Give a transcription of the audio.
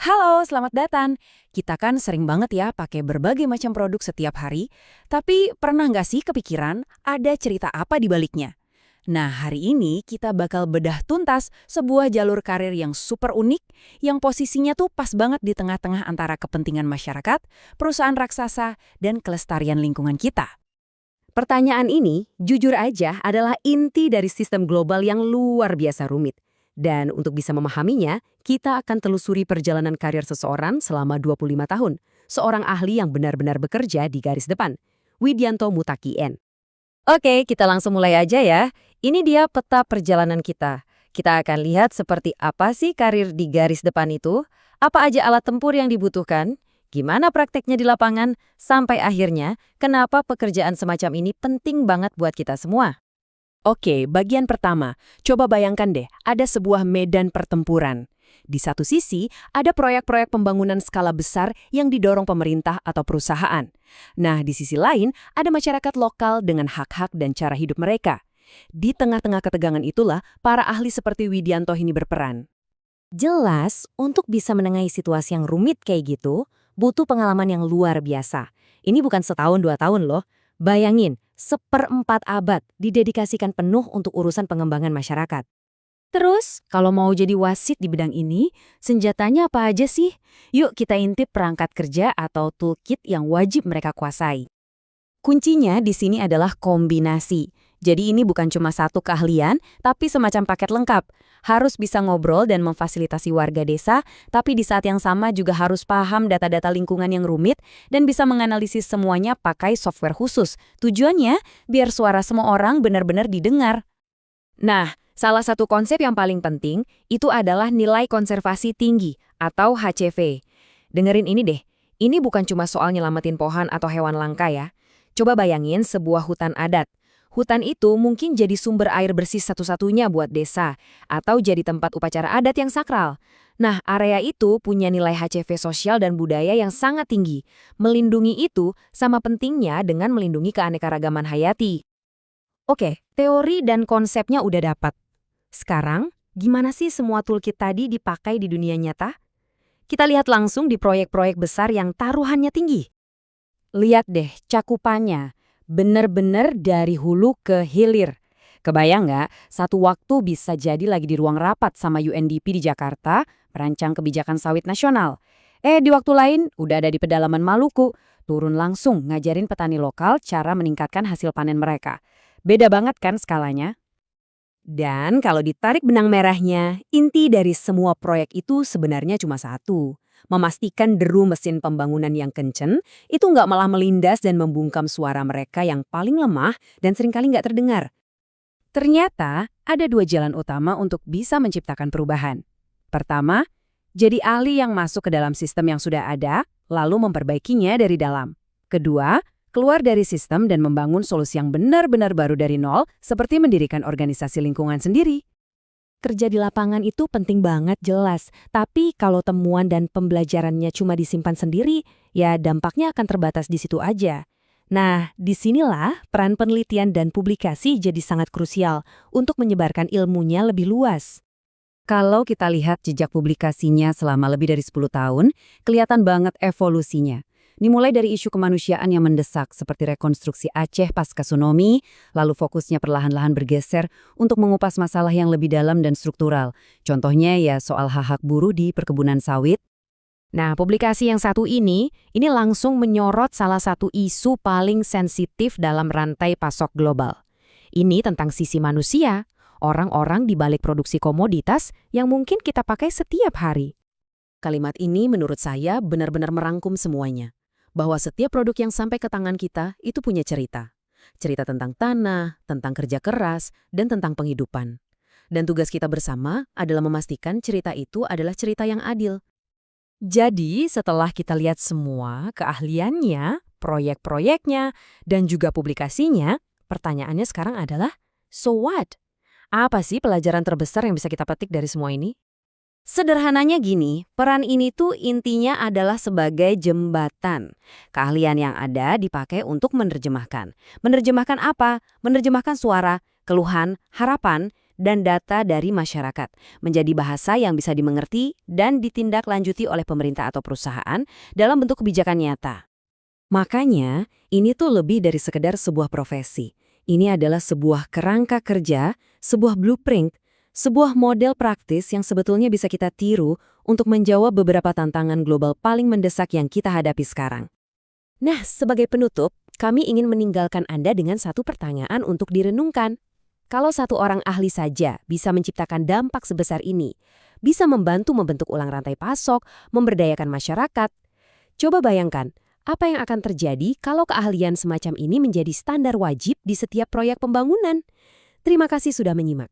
Halo, selamat datang. Kita kan sering banget ya pakai berbagai macam produk setiap hari, tapi pernah nggak sih kepikiran ada cerita apa di baliknya? Nah, hari ini kita bakal bedah tuntas sebuah jalur karir yang super unik, yang posisinya tuh pas banget di tengah-tengah antara kepentingan masyarakat, perusahaan raksasa, dan kelestarian lingkungan kita. Pertanyaan ini, jujur aja, adalah inti dari sistem global yang luar biasa rumit. Dan untuk bisa memahaminya, kita akan telusuri perjalanan karir seseorang selama 25 tahun. Seorang ahli yang benar-benar bekerja di garis depan. Widianto Mutakien. Oke, kita langsung mulai aja ya. Ini dia peta perjalanan kita. Kita akan lihat seperti apa sih karir di garis depan itu, apa aja alat tempur yang dibutuhkan, gimana prakteknya di lapangan, sampai akhirnya kenapa pekerjaan semacam ini penting banget buat kita semua. Oke, bagian pertama. Coba bayangkan deh, ada sebuah medan pertempuran. Di satu sisi, ada proyek-proyek pembangunan skala besar yang didorong pemerintah atau perusahaan. Nah, di sisi lain, ada masyarakat lokal dengan hak-hak dan cara hidup mereka. Di tengah-tengah ketegangan itulah, para ahli seperti Widianto ini berperan. Jelas, untuk bisa menengahi situasi yang rumit kayak gitu, butuh pengalaman yang luar biasa. Ini bukan setahun 2 tahun loh. Bayangin, 1/4 abad didedikasikan penuh untuk urusan pengembangan masyarakat. Terus, kalau mau jadi wasit di bidang ini, senjatanya apa aja sih? Yuk kita intip perangkat kerja atau toolkit yang wajib mereka kuasai. Kuncinya di sini adalah kombinasi. Jadi ini bukan cuma satu keahlian, tapi semacam paket lengkap. Harus bisa ngobrol dan memfasilitasi warga desa, tapi di saat yang sama juga harus paham data-data lingkungan yang rumit dan bisa menganalisis semuanya pakai software khusus. Tujuannya, biar suara semua orang benar-benar didengar. Nah, salah satu konsep yang paling penting itu adalah nilai konservasi tinggi atau HCV. Dengerin ini deh, ini bukan cuma soal nyelamatin pohon atau hewan langka ya. Coba bayangin sebuah hutan adat. Hutan itu mungkin jadi sumber air bersih satu-satunya buat desa, atau jadi tempat upacara adat yang sakral. Nah, area itu punya nilai HCV sosial dan budaya yang sangat tinggi. Melindungi itu sama pentingnya dengan melindungi keanekaragaman hayati. Oke, teori dan konsepnya udah dapat. Sekarang, gimana sih semua toolkit tadi dipakai di dunia nyata? Kita lihat langsung di proyek-proyek besar yang taruhannya tinggi. Lihat deh cakupannya, bener-bener dari hulu ke hilir. Kebayang nggak, satu waktu bisa jadi lagi di ruang rapat sama UNDP di Jakarta, merancang kebijakan sawit nasional. Di waktu lain, udah ada di pedalaman Maluku, turun langsung ngajarin petani lokal cara meningkatkan hasil panen mereka. Beda banget kan skalanya? Dan kalau ditarik benang merahnya, inti dari semua proyek itu sebenarnya cuma satu. Memastikan deru mesin pembangunan yang kencen itu nggak malah melindas dan membungkam suara mereka yang paling lemah dan seringkali nggak terdengar. Ternyata, ada dua jalan utama untuk bisa menciptakan perubahan. Pertama, jadi ahli yang masuk ke dalam sistem yang sudah ada, lalu memperbaikinya dari dalam. Kedua, keluar dari sistem dan membangun solusi yang benar-benar baru dari nol, seperti mendirikan organisasi lingkungan sendiri. Kerja di lapangan itu penting banget jelas, tapi kalau temuan dan pembelajarannya cuma disimpan sendiri, ya dampaknya akan terbatas di situ aja. Nah, disinilah peran penelitian dan publikasi jadi sangat krusial untuk menyebarkan ilmunya lebih luas. Kalau kita lihat jejak publikasinya selama lebih dari 10 tahun, kelihatan banget evolusinya. Dimulai dari isu kemanusiaan yang mendesak seperti rekonstruksi Aceh pasca tsunami, lalu fokusnya perlahan-lahan bergeser untuk mengupas masalah yang lebih dalam dan struktural. Contohnya ya soal hak-hak buruh di perkebunan sawit. Nah, publikasi yang satu ini langsung menyorot salah satu isu paling sensitif dalam rantai pasok global. Ini tentang sisi manusia, orang-orang di balik produksi komoditas yang mungkin kita pakai setiap hari. Kalimat ini menurut saya benar-benar merangkum semuanya. Bahwa setiap produk yang sampai ke tangan kita itu punya cerita. Cerita tentang tanah, tentang kerja keras, dan tentang penghidupan. Dan tugas kita bersama adalah memastikan cerita itu adalah cerita yang adil. Jadi setelah kita lihat semua keahliannya, proyek-proyeknya, dan juga publikasinya, pertanyaannya sekarang adalah, so what? Apa sih pelajaran terbesar yang bisa kita petik dari semua ini? Sederhananya gini, peran ini tuh intinya adalah sebagai jembatan. Keahlian yang ada dipakai untuk menerjemahkan. Menerjemahkan apa? Menerjemahkan suara, keluhan, harapan, dan data dari masyarakat menjadi bahasa yang bisa dimengerti dan ditindaklanjuti oleh pemerintah atau perusahaan dalam bentuk kebijakan nyata. Makanya, ini tuh lebih dari sekedar sebuah profesi. Ini adalah sebuah kerangka kerja, sebuah blueprint, sebuah model praktis yang sebetulnya bisa kita tiru untuk menjawab beberapa tantangan global paling mendesak yang kita hadapi sekarang. Nah, sebagai penutup, kami ingin meninggalkan Anda dengan satu pertanyaan untuk direnungkan. Kalau satu orang ahli saja bisa menciptakan dampak sebesar ini, bisa membantu membentuk ulang rantai pasok, memberdayakan masyarakat, coba bayangkan, apa yang akan terjadi kalau keahlian semacam ini menjadi standar wajib di setiap proyek pembangunan? Terima kasih sudah menyimak.